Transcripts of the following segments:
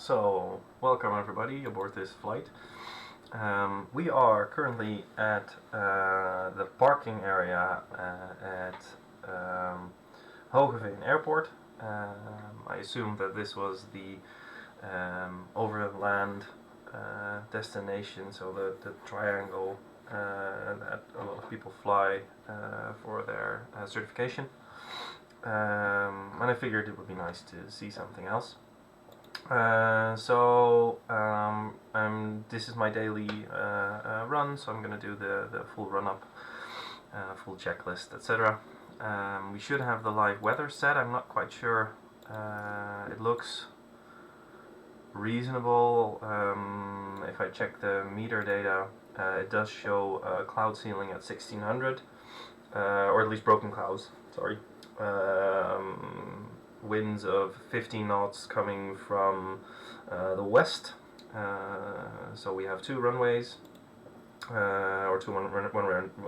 So, welcome everybody aboard this flight. We are currently at the parking area at Hoogeveen Airport. I assume that this was the overland destination, so the triangle that a lot of people fly for their certification. And I figured it would be nice to see something else. This is my daily run, so I'm going to do the full run-up, full checklist, etc. We should have the live weather set. I'm not quite sure. It looks reasonable. If I check the meter data, it does show a cloud ceiling at 1600, or at least broken clouds, sorry. Winds of 15 knots coming from the west. So we have two runways, or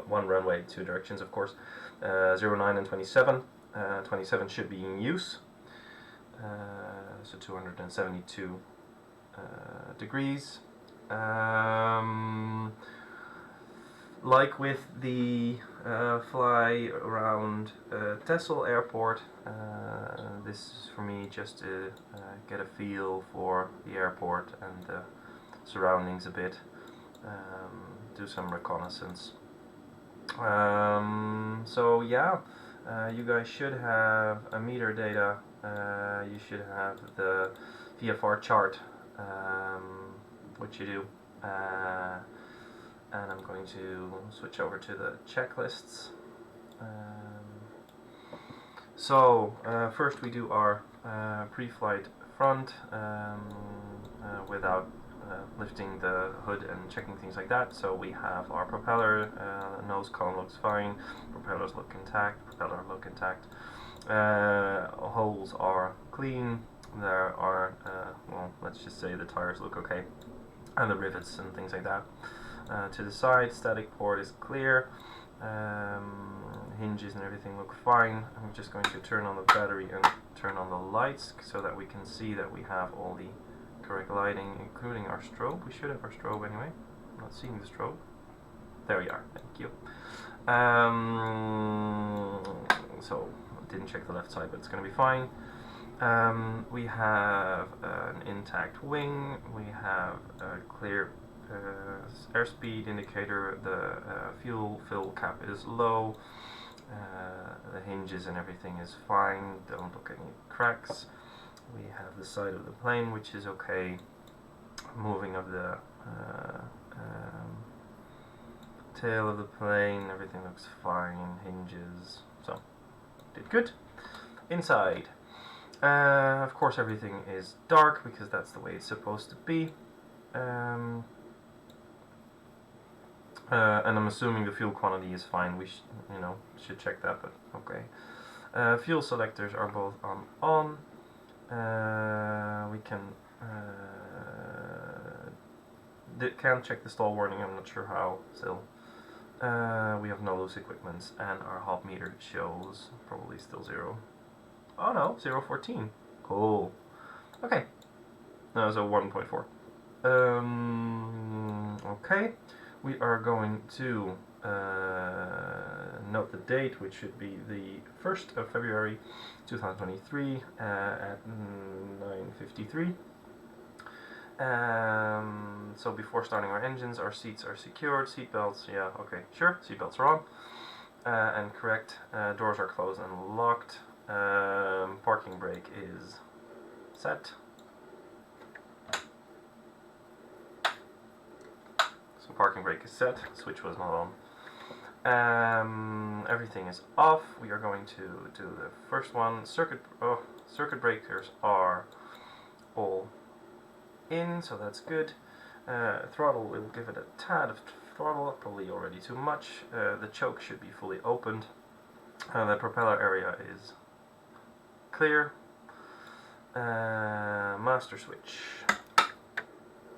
one runway, two directions, of course. 09 and 27. 27 should be in use. So 272 degrees. Like with the fly around Texel Airport, this is for me just to get a feel for the airport and the surroundings a bit, do some reconnaissance. So yeah, you guys should have a meter data, you should have the VFR chart, which you do. And I'm going to switch over to the checklists. First we do our pre-flight front without lifting the hood and checking things like that. So we have our propeller, nose cone looks fine, propellers look intact, holes are clean, there are, well, let's just say the tires look okay, and the rivets and things like that. To the side, static port is clear, hinges and everything look fine. I'm just going to turn on the battery and turn on the lights so that we can see that we have all the correct lighting, including our strobe. We should have our strobe anyway. I'm not seeing the strobe. There we are, thank you. So, I didn't check the left side, but it's going to be fine. We have an intact wing, we have a clear airspeed indicator, the fuel fill cap is low, the hinges and everything is fine, don't look any cracks. We have the side of the plane which is okay, moving of the tail of the plane, everything looks fine, hinges, so did good. Inside, of course everything is dark because that's the way it's supposed to be. And I'm assuming the fuel quantity is fine. We should check that, but okay. Fuel selectors are both on. We can check the stall warning. I'm not sure how still. We have no loose equipment, and our hop meter shows probably still 0. Oh no, 0.14. Cool. Okay. No, so 1.4. Okay. We are going to note the date, which should be the 1st of February 2023 at 9:53. So before starting our engines, our seats are secured. Seatbelts, yeah, okay, sure, seatbelts are on. And correct, doors are closed and locked. Parking brake is set. So parking brake is set, switch was not on. Everything is off. We are going to do the first one. Circuit breakers are all in, so that's good. Throttle, we'll give it a tad of throttle, probably already too much. The choke should be fully opened. The propeller area is clear. Master switch.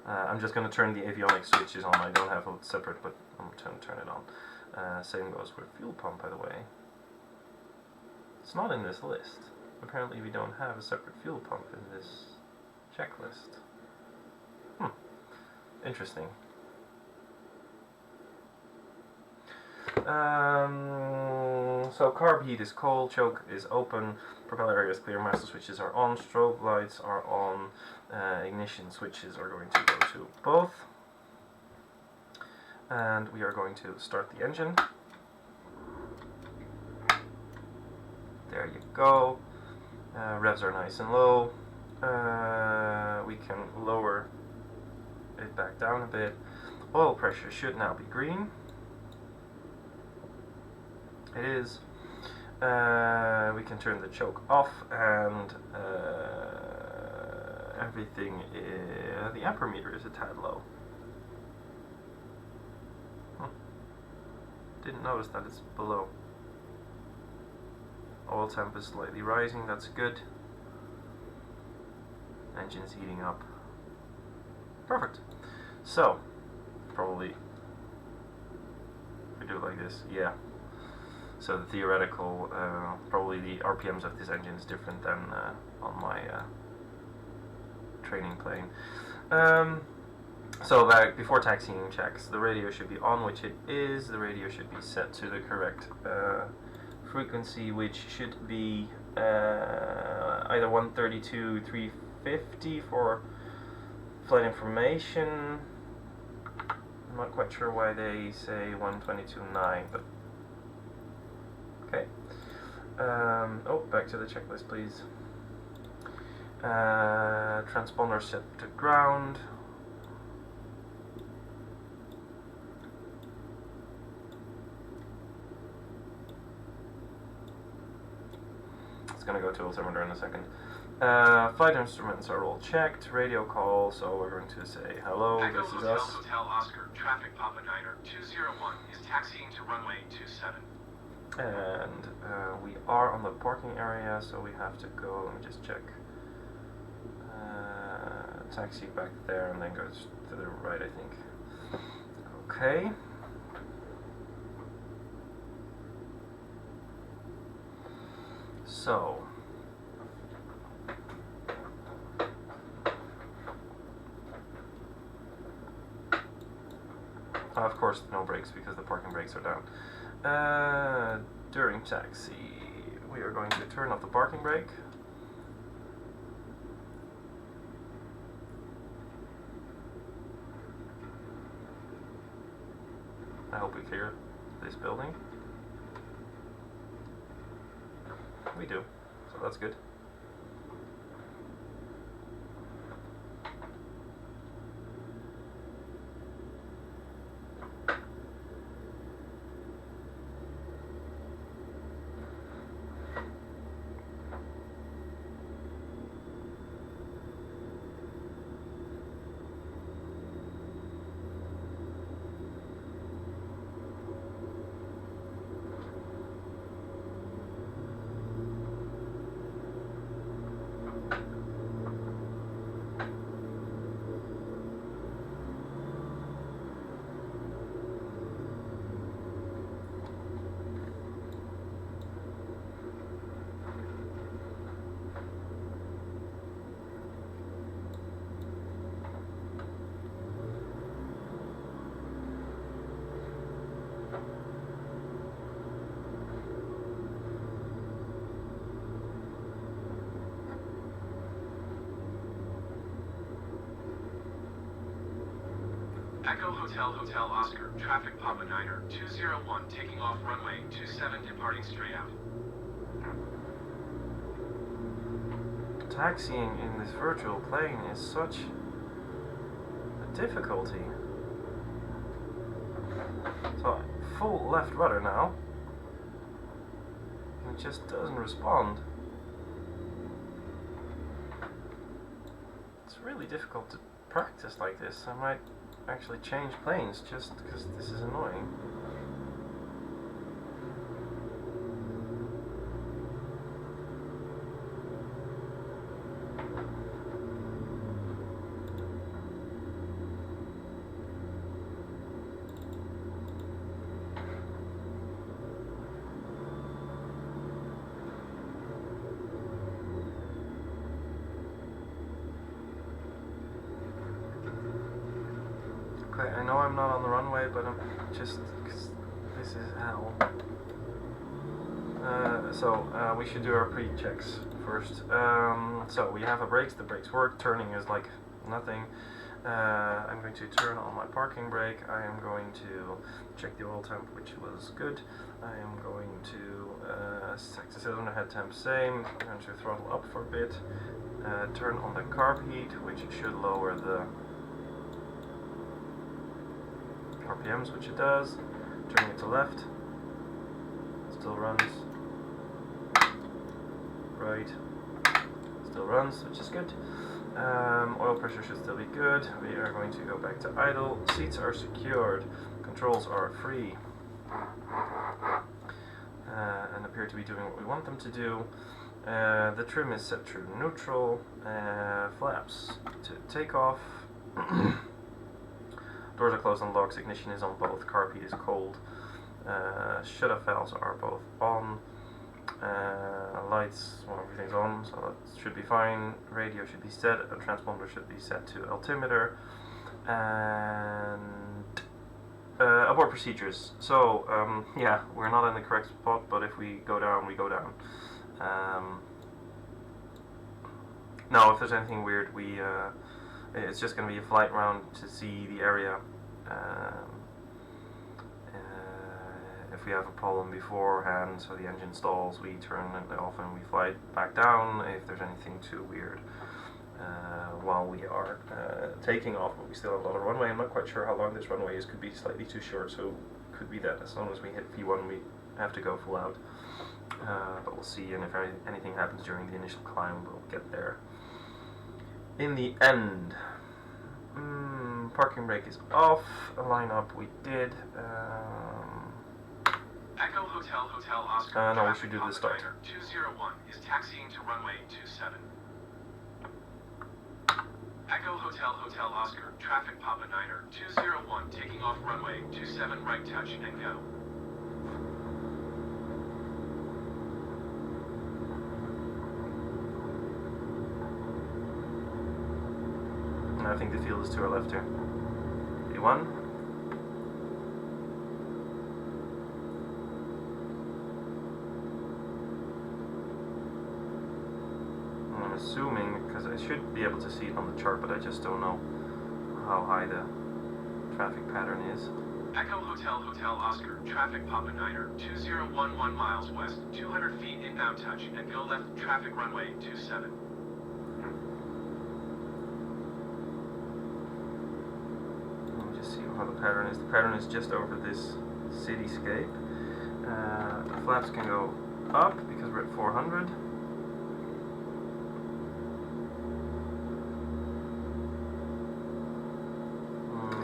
I'm just going to turn the avionics switches on. I don't have it separate, but I'm going to turn it on. Same goes with fuel pump, by the way. It's not in this list. Apparently we don't have a separate fuel pump in this checklist. Interesting. So carb heat is cold, choke is open, propeller area is clear, master switches are on, strobe lights are on, ignition switches are going to go to both. And we are going to start the engine. There you go. Revs are nice and low. We can lower it back down a bit. Oil pressure should now be green. It is. We can turn the choke off, and everything the amperemeter is a tad low. Didn't notice that it's below. Oil temp is slightly rising, that's good. Engine's heating up. Perfect. So, probably, if we do it like this, yeah. So the theoretical, probably the RPMs of this engine is different than on my training plane. So before taxiing checks, the radio should be on, which it is. The radio should be set to the correct frequency, which should be either 132, 350 for flight information. I'm not quite sure why they say 122.9, but okay. Oh, back to the checklist, please. Transponder set to ground. It's going to go to altimeter in a second. Flight instruments are all checked. Radio call, so we're going to say hello, EHHO this is Hotel, us. Hotel Oscar, traffic Papa Niner 201 is taxiing to runway 27. And we are on the parking area, so we have to go, let me just check. Taxi back there and then goes to the right, I think. Okay. So. Of course, no brakes because the parking brakes are down. During taxi, we are going to turn off the parking brake. I hope we clear this building. We do, so that's good. EHHO Hotel, Hotel Oscar, traffic Papa Niner 201 taking off runway 27 departing straight out. Taxiing in this virtual plane is such a difficulty. So, full left rudder now. It just doesn't respond. It's really difficult to practice like this. I might actually change planes just because this is annoying. Okay, I know I'm not on the runway, but I'm just... 'cause this is hell. We should do our pre-checks first. So we have our brakes, the brakes work, turning is like nothing. I'm going to turn on my parking brake. I am going to check the oil temp, which was good. I am going to check the cylinder head temp, same. I'm going to throttle up for a bit. Turn on the carb heat, which should lower the RPMs, which it does. Turning it to left. Still runs. Right. Still runs, which is good. Oil pressure should still be good. We are going to go back to idle. Seats are secured. Controls are free. And appear to be doing what we want them to do. The trim is set to neutral. Flaps to take off. Doors are closed on locks. Ignition is on both. Carb heat is cold. Shut-off valves are both on. Lights, well, everything's on, so that should be fine. Radio should be set. A transponder should be set to altimeter. And abort procedures. So yeah, we're not in the correct spot, but if we go down, we go down. No, if there's anything weird, it's just going to be a flight round to see the area. If we have a problem beforehand, so the engine stalls, we turn it off and we fly back down. If there's anything too weird while we are taking off, but we still have a lot of runway. I'm not quite sure how long this runway is. Could be slightly too short, so could be that as long as we hit V1 we have to go full out. But we'll see, and if anything happens during the initial climb, we'll get there. In the end, parking brake is off. Line up we did. Echo Hotel Oscar. No, we should do the start. 201 is taxiing to runway 27. Echo Hotel Oscar, traffic Papa Niner 201 taking off runway 27 right touch and go. I think the field is to our left here. V1. I'm assuming, because I should be able to see it on the chart, but I just don't know how high the traffic pattern is. Echo Hotel Oscar, traffic Papa Niner 2011 miles west, 200 feet inbound touch, and go left traffic runway 27. See how the pattern is. The pattern is just over this cityscape. The flaps can go up because we're at 400.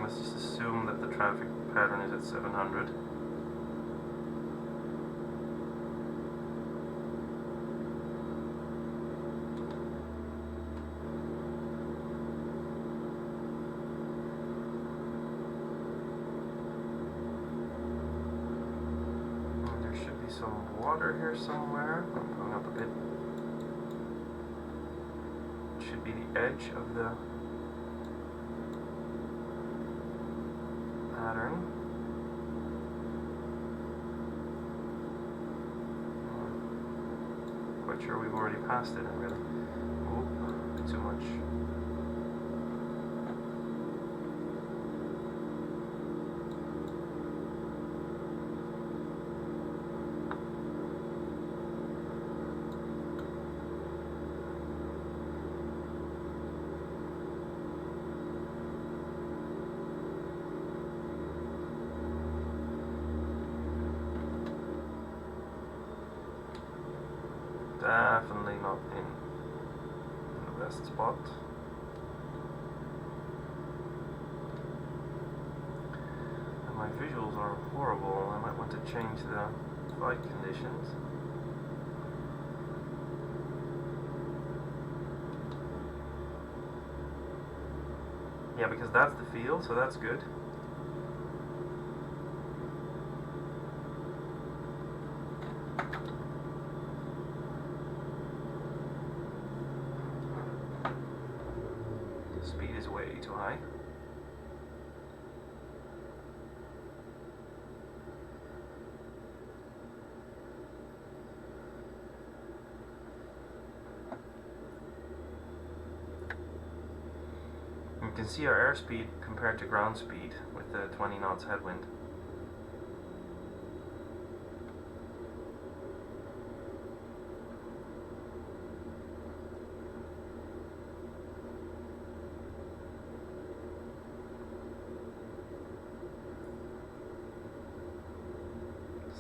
Let's just assume that the traffic pattern is at 700. Some water here somewhere. I'm going up a bit. It should be the edge of the pattern. Quite sure we've already passed it, really. Oop, a bit too much. Definitely not in the best spot. And my visuals are horrible. I might want to change the flight conditions. Yeah, because that's the field, so that's good. Speed is way too high. can see our airspeed compared to ground speed with the 20 knots headwind.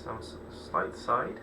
Some slight side.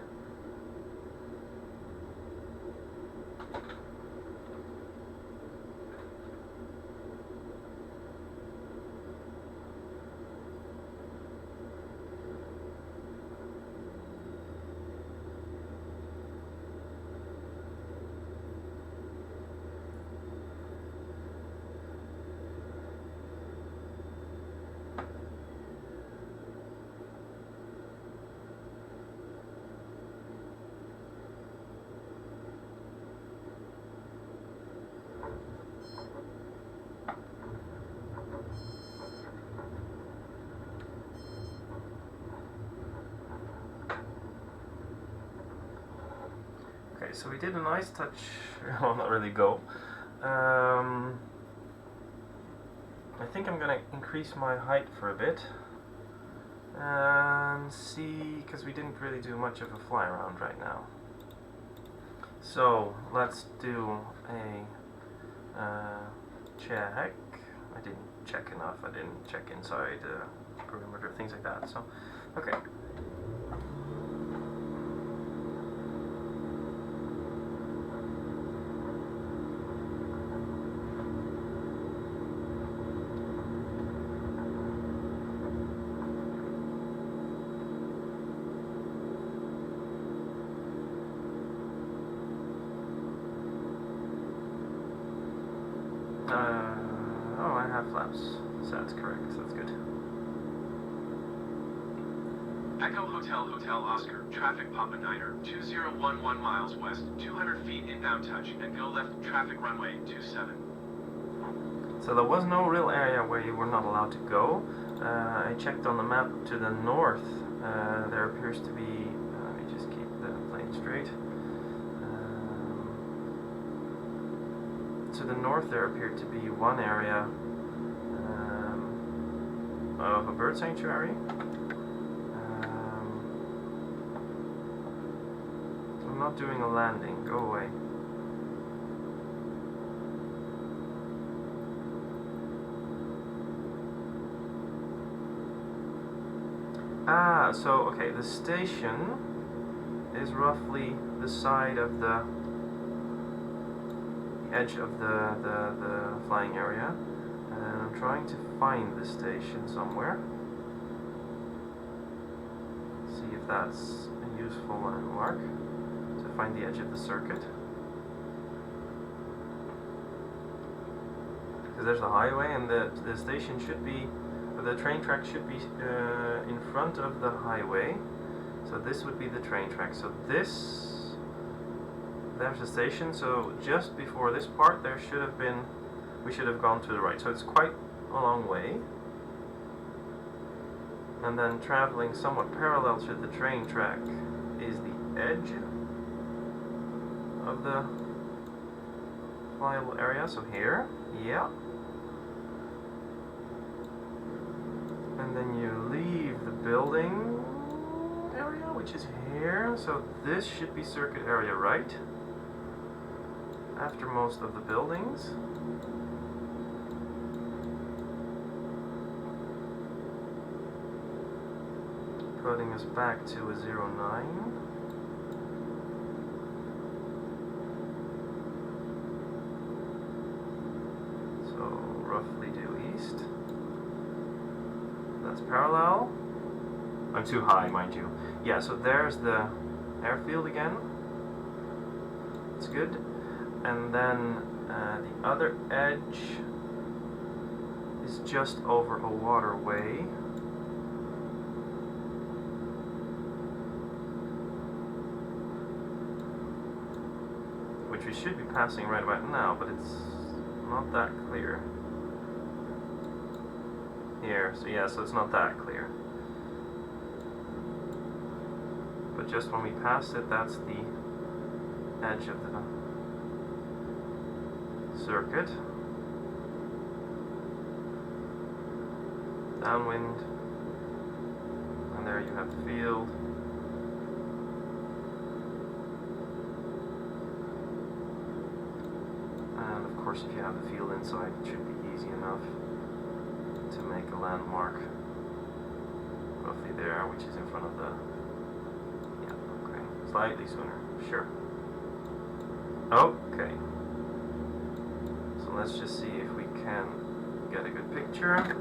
Okay, so we did a nice touch, well, not really go. I think I'm gonna increase my height for a bit and see, because we didn't really do much of a fly around right now. So let's do a check. I didn't check enough. I didn't check inside perimeter, things like that. So, okay. Oh, I have flaps, so that's correct, so that's good. EHHO Hotel Oscar, traffic Papa Niner, 2011 miles west, 200 feet inbound touch, and go left traffic runway 27. So there was no real area where you were not allowed to go. I checked on the map to the north. There appears to be, let me just keep the plane straight. To the north there appeared to be one area of a bird sanctuary. I'm not doing a landing, go away. Ah, so okay, the station is roughly the side of the edge of the flying area, and I'm trying to find the station somewhere. See if that's a useful landmark to find the edge of the circuit. Because there's the highway, and the station should be, or the train track should be in front of the highway. So this would be the train track. So this. There's the station, so just before this part there should have been, we should have gone to the right, so it's quite a long way. And then traveling somewhat parallel to the train track is the edge of the flyable area, so here, yeah. And then you leave the building area, which is here, so this should be circuit area right. After most of the buildings. Putting us back to a 09. So roughly due east. That's parallel. I'm too high, mind you. Yeah, so there's the airfield again. It's good. And then the other edge is just over a waterway. Which we should be passing right about now, but it's not that clear. Here, so yeah, so it's not that clear. But just when we pass it, that's the edge of the circuit. downwind, and there you have the field. And of course, if you have the field inside, it should be easy enough to make a landmark roughly there, which is in front of the, yeah, okay, slightly sooner, sure. Okay, so let's just see if we can get a good picture.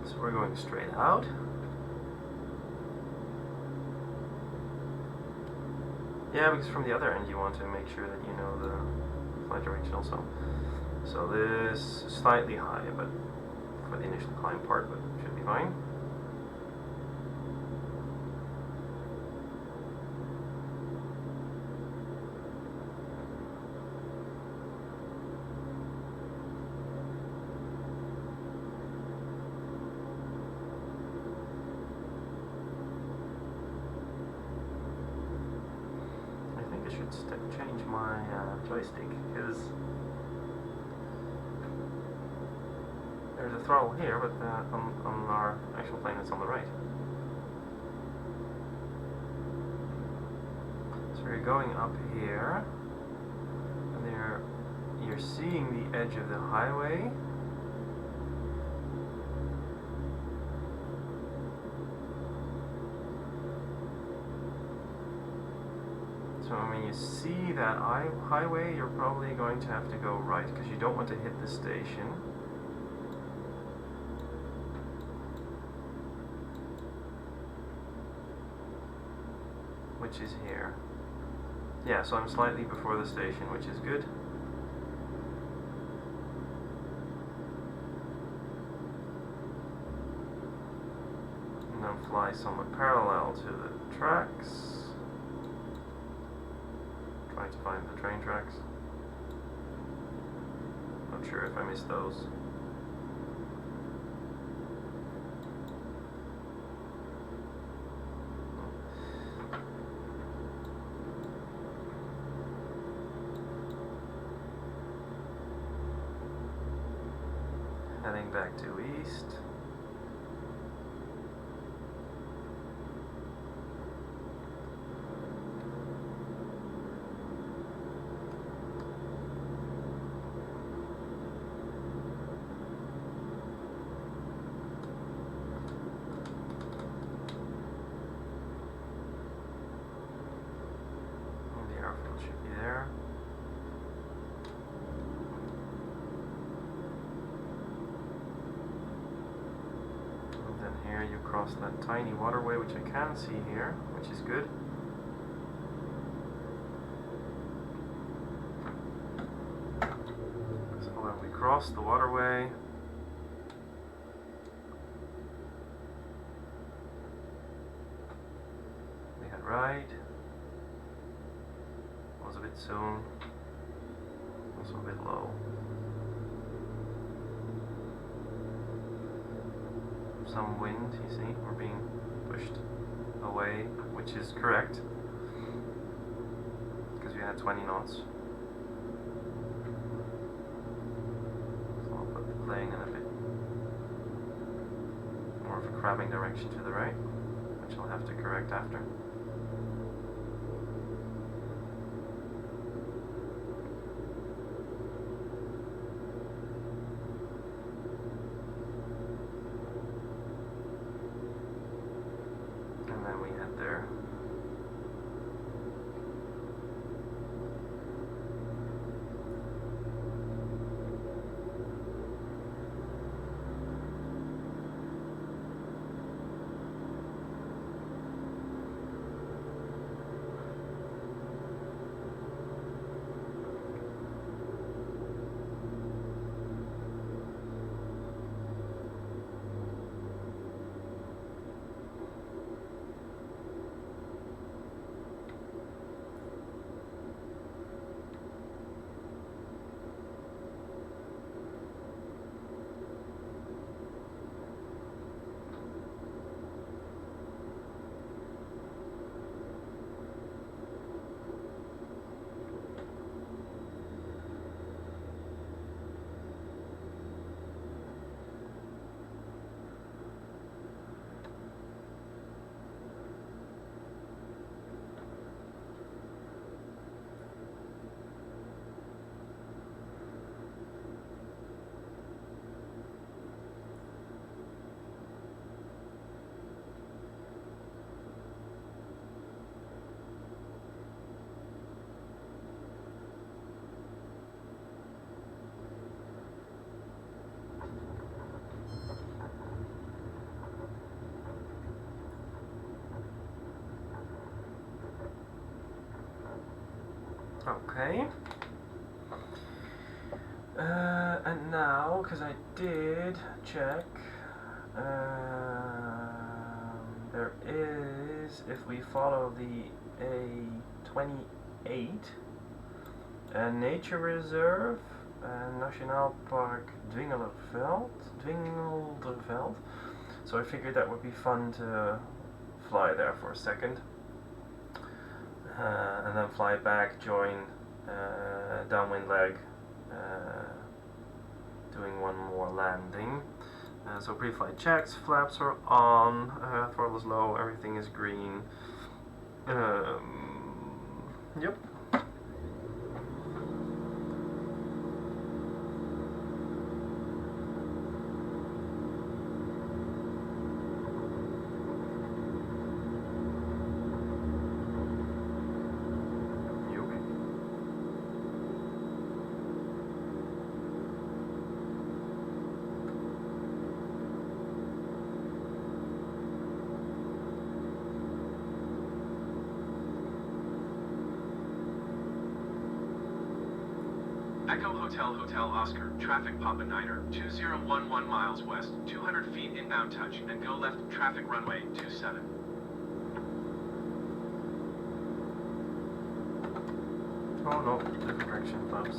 So we're going straight out. Yeah, because from the other end you want to make sure that you know the flight direction also. So this is slightly high, but for the initial climb part, but should be fine. Should change my joystick, because there's a throttle here, but on our actual plane it's on the right. So we're going up here, and you're seeing the edge of the highway. So when you see that highway, you're probably going to have to go right, because you don't want to hit the station. Which is here. Yeah, so I'm slightly before the station, which is good. And then fly somewhat parallel to the tracks. Trying to find the train tracks. Not sure if I missed those. Heading back to east. Should be there. And then here you cross that tiny waterway, which I can see here, which is good. So when we cross the waterway, we head right. Was a bit soon, also a bit low. Some wind, you see, we're being pushed away, which is correct, because we had 20 knots. So I'll put the plane in a bit more of a crabbing direction to the right, which I'll have to correct after. And then we head there. Okay. And now, because I did check, there is, if we follow the A28, a nature reserve, Nationaal Park Dwingelderveld. So I figured that would be fun to fly there for a second, and then fly back, join downwind leg, doing one more landing. So pre-flight checks, flaps are on, throttle is low, everything is green. Yep. EHHO Hotel Oscar, traffic Papa Niner, 2011 miles west, 200 feet inbound touch, and go left traffic runway 27. Oh no, different direction, flaps.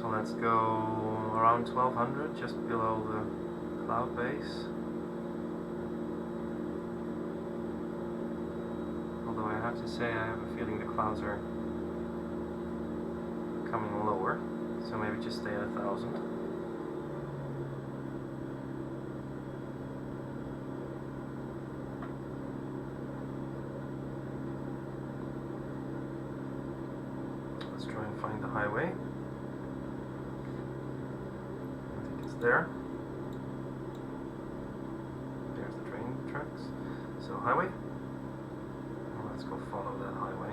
So let's go around 1200, just below the cloud base. Although I have to say I have a feeling the clouds are coming lower, so maybe just stay at 1000. Let's try and find the highway. There. There's the train tracks. So highway. Well, let's go follow that highway.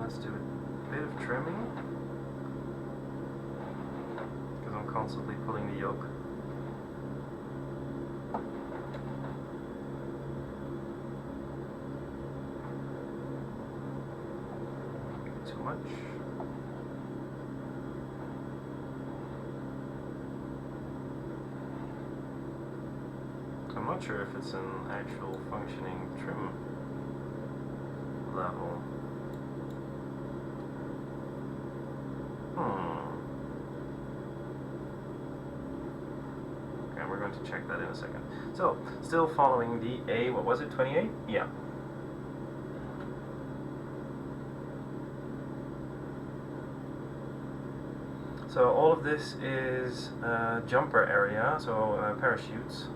Let's do a bit of trimming, because I'm constantly pulling the yoke. Too much. I'm not sure if it's an actual functioning trim level. Okay, we're going to check that in a second. So, still following the A, what was it, 28? Yeah. So all of this is jumper area, so parachutes.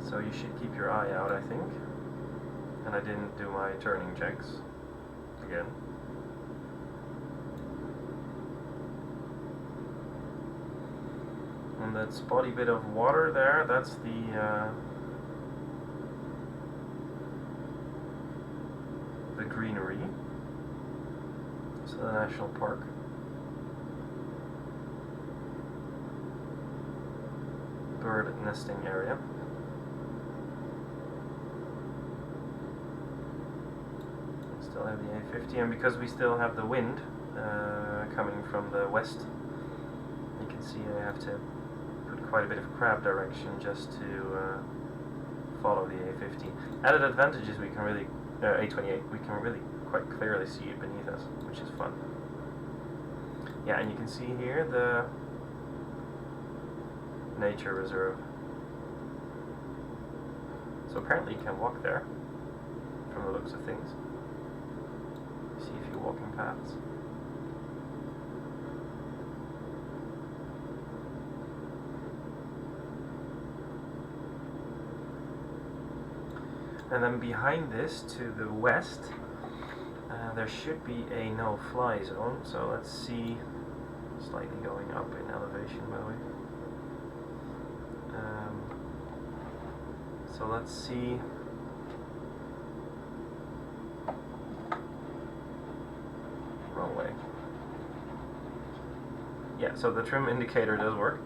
So you should keep your eye out, I think. And I didn't do my turning checks again. And that spotty bit of water there, that's the greenery. So the national park. Bird nesting area. Still have the A50, and because we still have the wind coming from the west, you can see I have to put quite a bit of crab direction just to follow the A50. Added advantage is we can really, A28, we can really quite clearly see it beneath us, which is fun. Yeah, and you can see here the nature reserve. So apparently you can walk there, from the looks of things. See a few walking paths. And then behind this, to the west, there should be a no-fly zone. So let's see, slightly going up in elevation, by the way. So let's see. Runway. Yeah, so the trim indicator does work.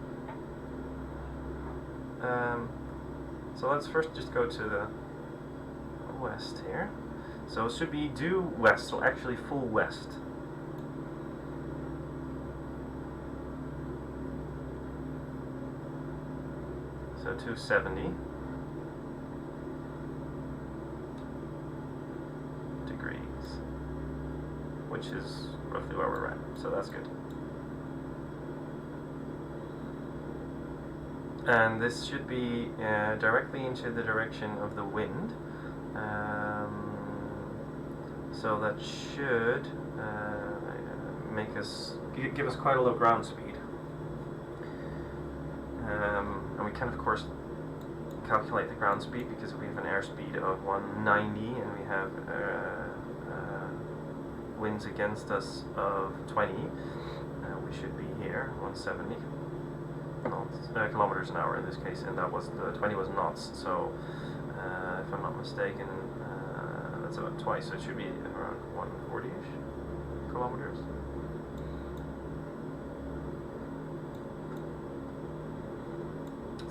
So let's first just go to the west here. So it should be due west, so actually full west. So 270 degrees, which is roughly where we're at, so that's good. And this should be directly into the direction of the wind. So that should make us give us quite a low ground speed. And we can of course calculate the ground speed because we have an airspeed of 190 and we have winds against us of 20. We should be here 170 kilometers an hour in this case, and that was the 20 was knots. So if I'm not mistaken, that's about twice. So it should be around 140-ish kilometers.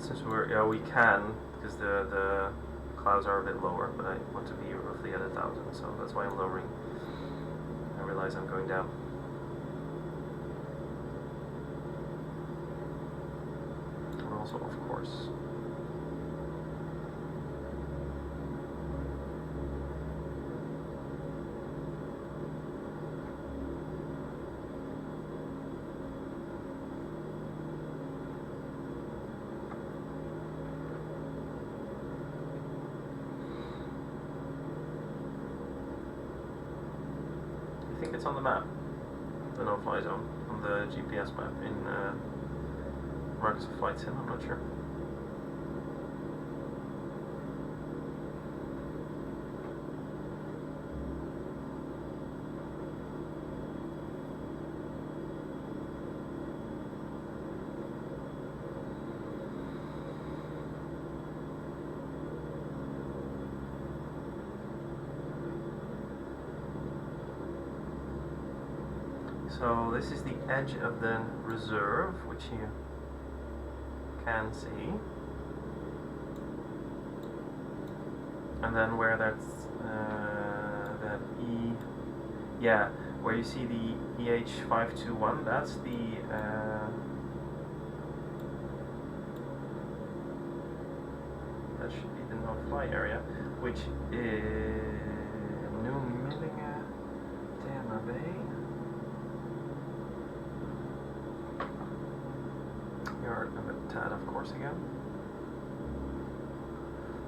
Since we can, because the clouds are a bit lower, but I want to be roughly at 1,000, so that's why I'm lowering. I realize I'm going down. And also, of course, I think it's on the map, the no-fly zone, on the GPS map in Microsoft Flight Sim, I'm not sure. So this is the edge of the reserve, which you can see. And then where that's that where you see the EH521, that's the that should be the no-fly area, which is New Millinga Tama Bay. Yard number 10, of course, again.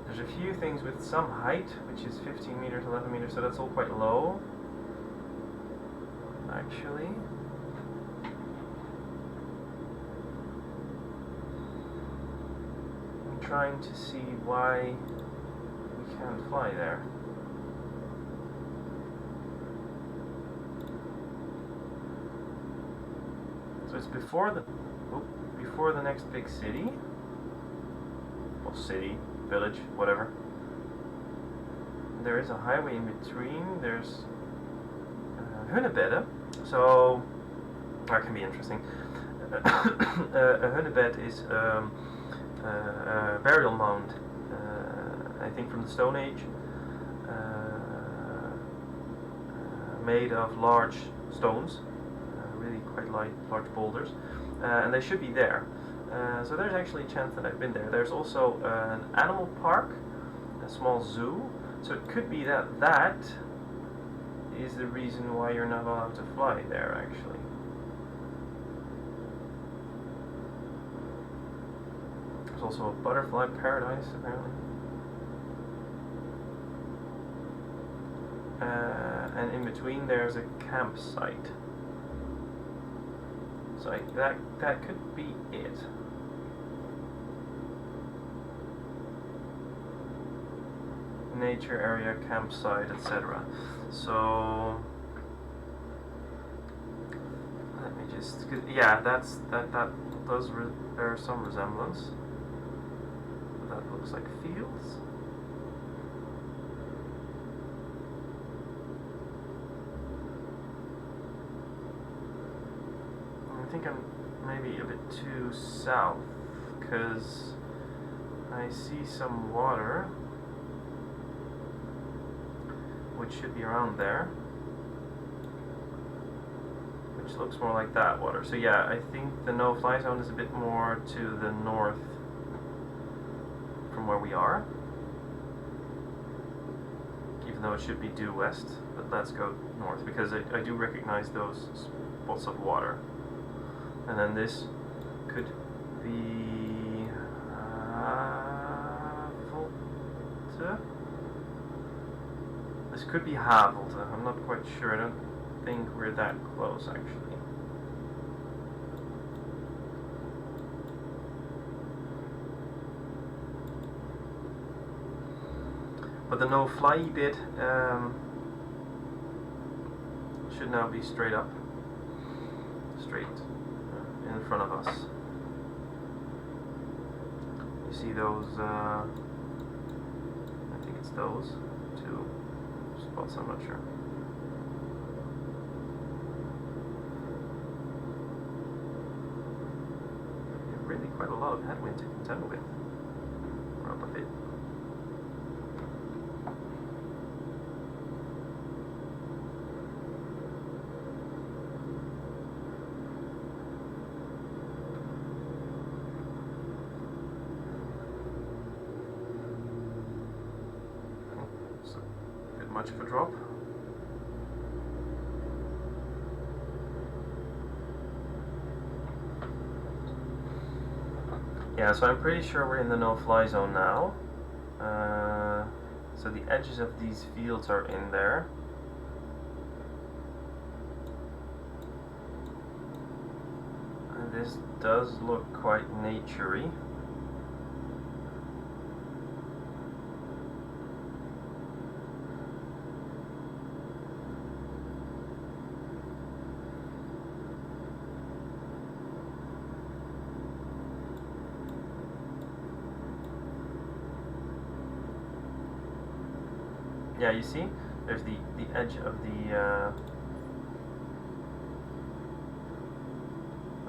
There's a few things with some height, which is 15 meters, 11 meters, so that's all quite low, actually. I'm trying to see why we can't fly there. So it's before the next big city, well, city, village, whatever. There is a highway in between. There's Hunebedden, so that can be interesting. A Hunebed is a burial mound, I think from the Stone Age, made of large stones, really quite large boulders. And they should be there. So there's actually a chance that I've been there. There's also an animal park, a small zoo. So it could be that that is the reason why you're not allowed to fly there, actually. There's also a butterfly paradise, apparently. and in between there's a campsite. So that could be it. Nature area, campsite, etc. So let me just, yeah, that does bear some resemblance. That looks like fields. I think I'm maybe a bit too south, because I see some water, which should be around there, which looks more like that water. So yeah, I think the no-fly zone is a bit more to the north from where we are, even though it should be due west, but let's go north, because I do recognize those spots of water. And then this could be Havelte. This could be Havelte. I'm not quite sure. I don't think we're that close, actually. But the no-fly bit should now be straight up, straight in front of us. You see those, I think it's those two spots, I'm not sure. Really quite a lot of headwind to contend with. We're up a bit. Much of a drop. Yeah, so I'm pretty sure we're in the no-fly zone now. So the edges of these fields are in there. And this does look quite naturey. Yeah, you see, there's the edge of the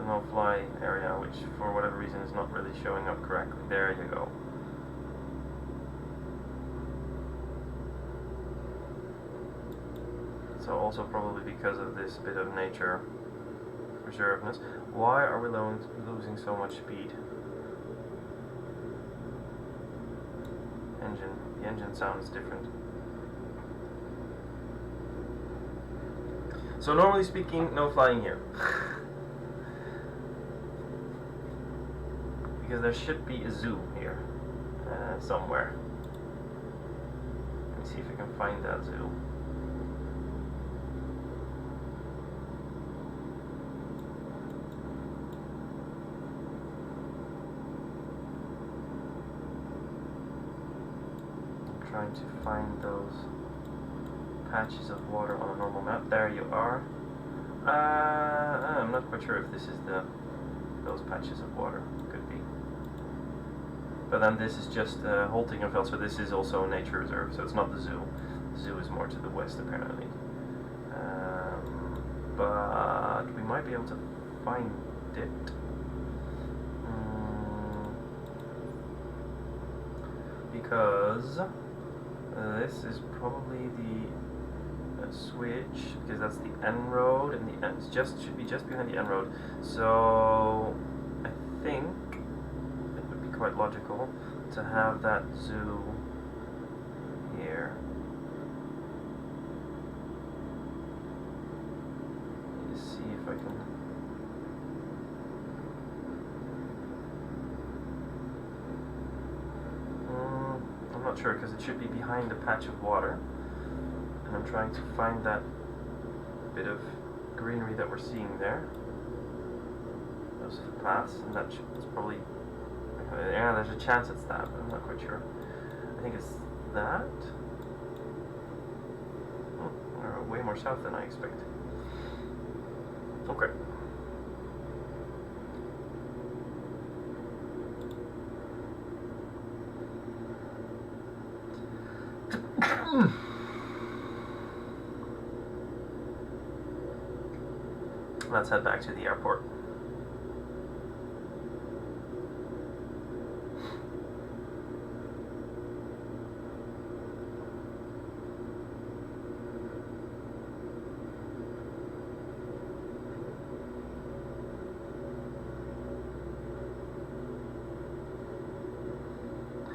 no-fly area, which for whatever reason is not really showing up correctly. There you go. So also probably because of this bit of nature reservedness. Why are we losing so much speed? The engine sounds different. So normally speaking, no flying here. Because there should be a zoo here, somewhere. Let me see if I can find that zoo. I'm trying to find those patches of water on a normal map. There you are. I'm not quite sure if this is those patches of water. Could be. But then this is just Holtingenveld, so this is also a nature reserve, so it's not the zoo. The zoo is more to the west, apparently. But we might be able to find it. Because this is probably the switch, because that's the N road, and the N should be just behind the N road. So I think it would be quite logical to have that zoo here. Let me see if I can. I'm not sure, because it should be behind a patch of water. And I'm trying to find that bit of greenery that we're seeing there. Those paths, and that's probably, yeah, there's a chance it's that, but I'm not quite sure. I think it's that. Oh, we're way more south than I expected. Okay. Let's head back to the airport.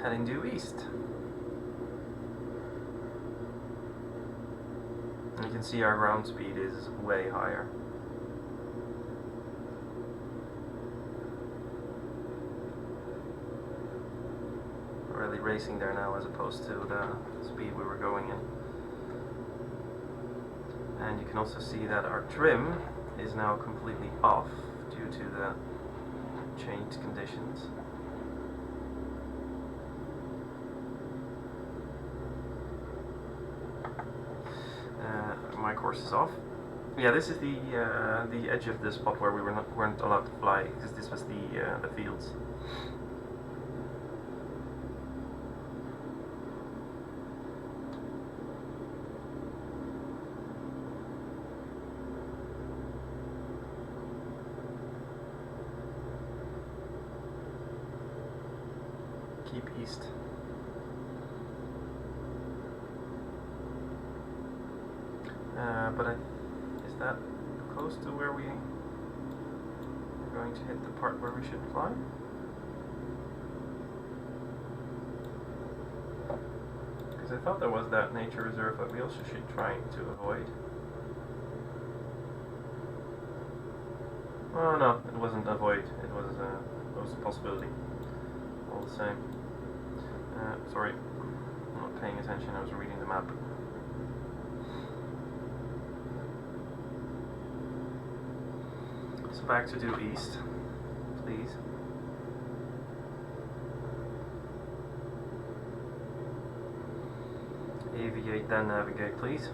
Heading due east. And you can see our ground speed is way higher. We're really racing there now as opposed to the speed we were going in. And you can also see that our trim is now completely off due to the changed conditions. My course is off. Yeah, this is the edge of the spot where we weren't allowed to fly, because this was the fields. Keep east. But is that close to where we're going to hit the part where we should fly? Because I thought there was that nature reserve that we also should try to avoid. Oh no, it wasn't avoid, it was a possibility. All the same. Sorry, I'm not paying attention, I was reading the map. So back to due east, please. Aviate, then navigate, please.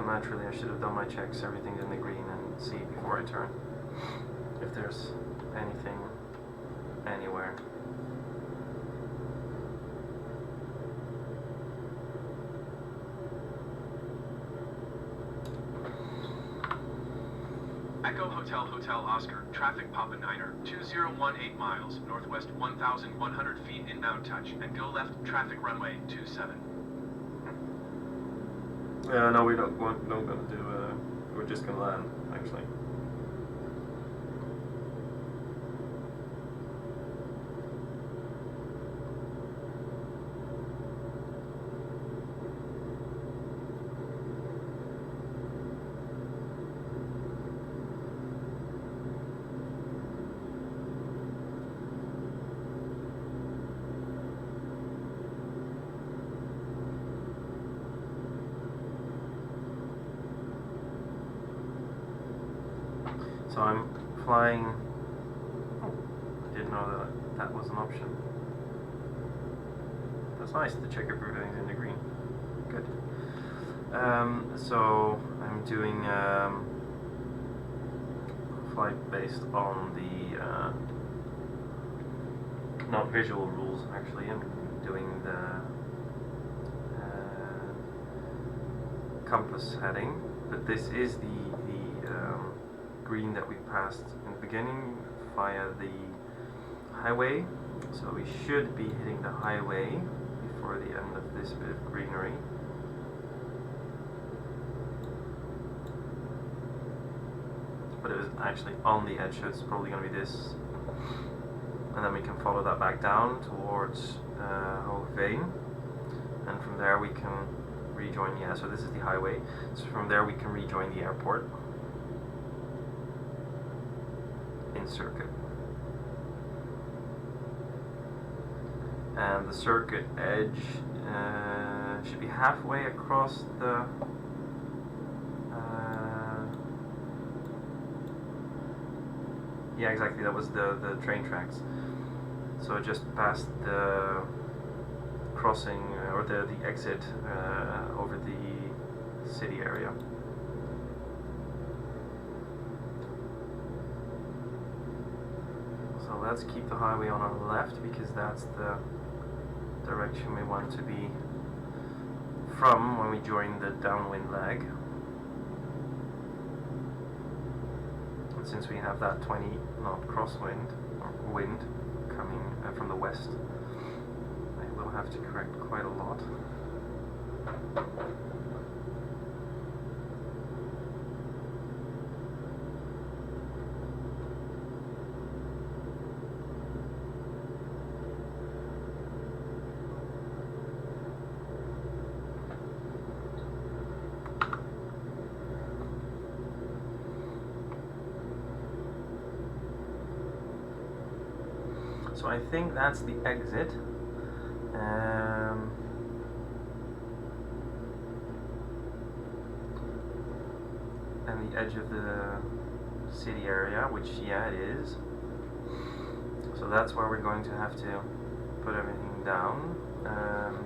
Naturally, I should have done my checks, everything's in the green, and see before I turn if there's anything anywhere. Echo Hotel Hotel Oscar, traffic Papa Niner, 2018 miles, northwest 1,100 feet inbound touch, and go left traffic runway 27. No, we don't gonna do, we're just gonna land, actually. So I'm flying. Oh, I didn't know that was an option. That's nice to check if everything's in the green. Good. So I'm doing flight based on the not visual rules. Actually, I'm doing the compass heading, but this is the green that we passed in the beginning via the highway, so we should be hitting the highway before the end of this bit of greenery. But it was actually on the edge, so it's probably going to be this, and then we can follow that back down towards Hoogeveen, and from there we can rejoin, yeah, so this is the highway, so from there we can rejoin the airport in circuit. And the circuit edge should be halfway across the yeah, exactly, that was the train tracks. So just past the crossing or the exit over the city area. So let's keep the highway on our left because that's the direction we want to be from when we join the downwind leg. And since we have that 20 knot crosswind or wind coming from the west, I will have to correct quite a lot. So I think that's the exit. And the edge of the city area, which, yeah, it is. So that's where we're going to have to put everything down.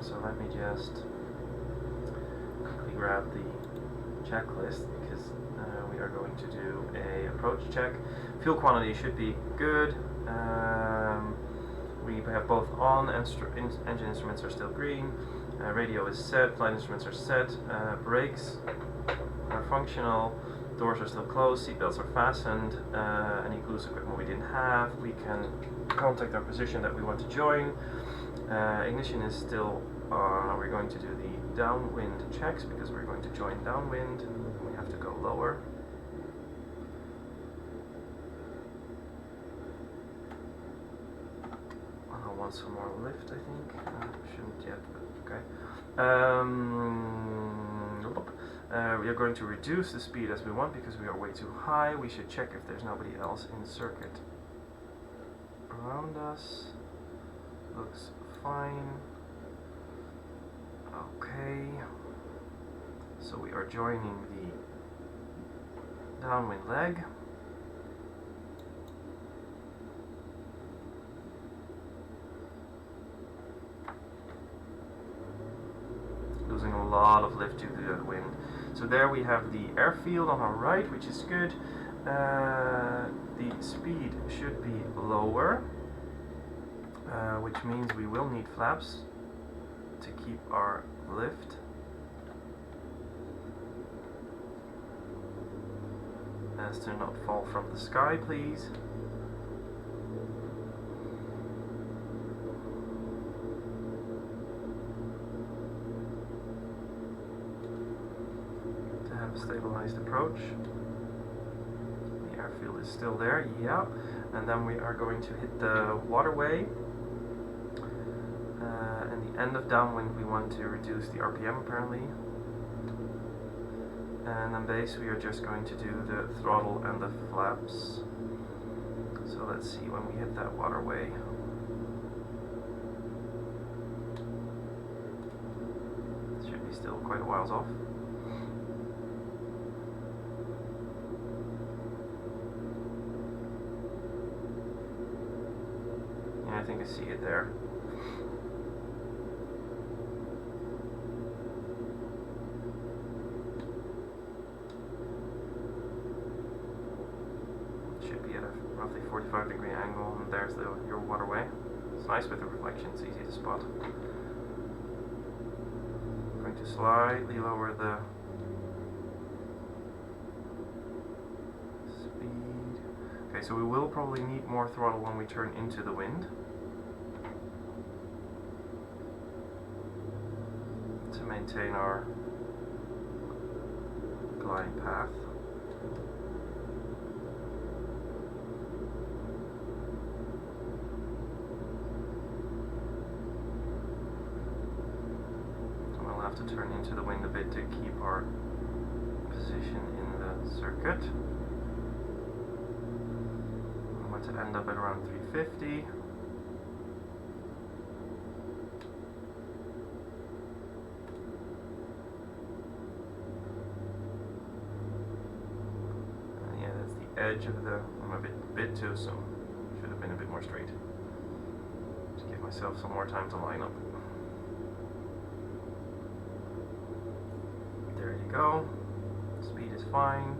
So let me just quickly grab the checklist because we are going to do a approach check. Fuel quantity should be good. We have both on, engine instruments are still green, radio is set, flight instruments are set, brakes are functional, doors are still closed, seatbelts are fastened, any cruise equipment we didn't have, we can contact our position that we want to join, ignition is still on, we're going to do the downwind checks because we're going to join downwind, we have to go lower. Want some more lift, I think. Shouldn't yet, but okay. We are going to reduce the speed as we want because we are way too high. We should check if there's nobody else in circuit around us. Looks fine. Okay. So we are joining the downwind leg. Losing a lot of lift due to the wind. So there we have the airfield on our right, which is good. The speed should be lower, which means we will need flaps to keep our lift. As to not fall from the sky, please. Stabilized approach. The airfield is still there, yeah. And then we are going to hit the waterway. And the end of downwind we want to reduce the RPM apparently. And then base we are just going to do the throttle and the flaps. So let's see when we hit that waterway. It should be still quite a whiles off. I think I see it there. Should be at a roughly 45-degree angle, and there's your waterway. It's nice with the reflection, it's easy to spot. I'm going to slightly lower the speed. Okay, so we will probably need more throttle when we turn into the wind. To maintain our glide path. And we'll have to turn into the wind a bit to keep our position in the circuit. to end up at around 350. And yeah, that's the edge of the. I'm a bit too soon. Should have been a bit more straight. To give myself some more time to line up. There you go. Speed is fine.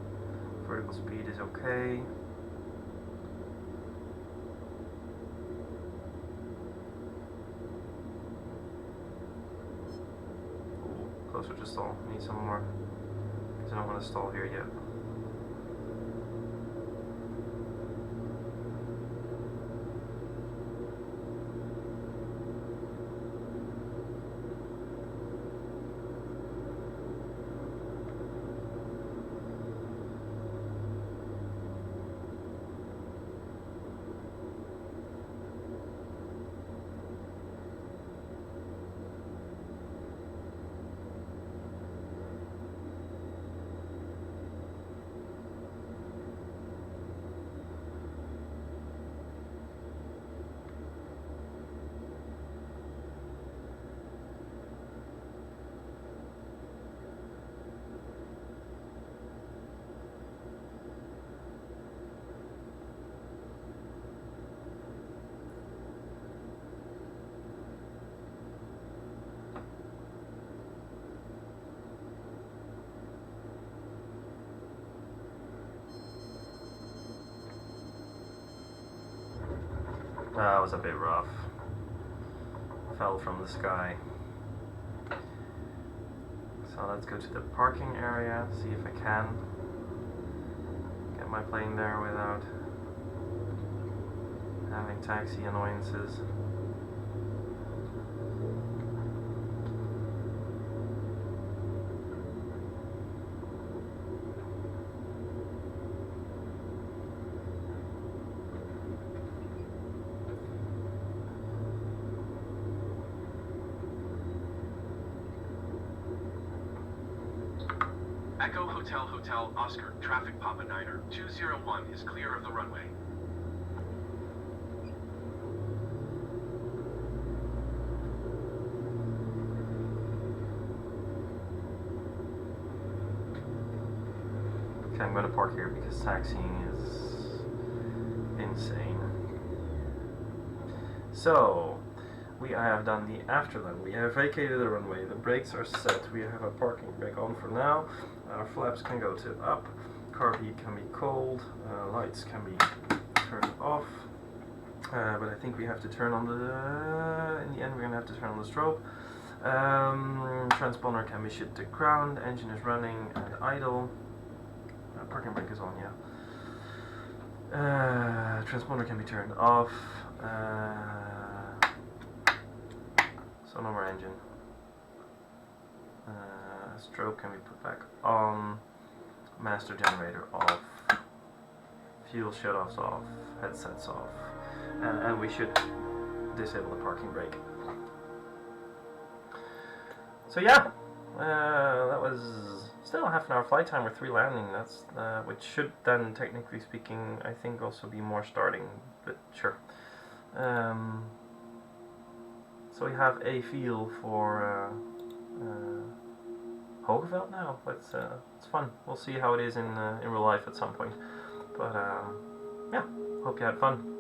Vertical speed is okay. Ooh, closer to stall. Need some more. Because I don't want to stall here yet. That was a bit rough. Fell from the sky. So let's go to the parking area, see if I can get my plane there without having taxi annoyances. EHHO Hotel Oscar, traffic Papa Niner, 201 is clear of the runway. Okay, I'm going to park here because taxiing is insane. So, we have done the afterland. We have vacated the runway. The brakes are set. We have a parking brake on for now. Our flaps can go to up. Carb heat can be cold. Lights can be turned off. But I think we have to turn on the. In the end, we're gonna have to turn on the strobe. Transponder can be shipped to ground. Engine is running and idle. Parking brake is on, yeah. Transponder can be turned off. So no more engine. Strobe can be put back on. Master generator off. Fuel shutoffs off. Headsets off. And we should disable the parking brake. So yeah, that was still a half an hour flight time with 3 landing. That's which should then, technically speaking, I think also be more starting, but sure. So we have a feel for Hoogeveen now. It's fun. We'll see how it is in real life at some point. But yeah, hope you had fun.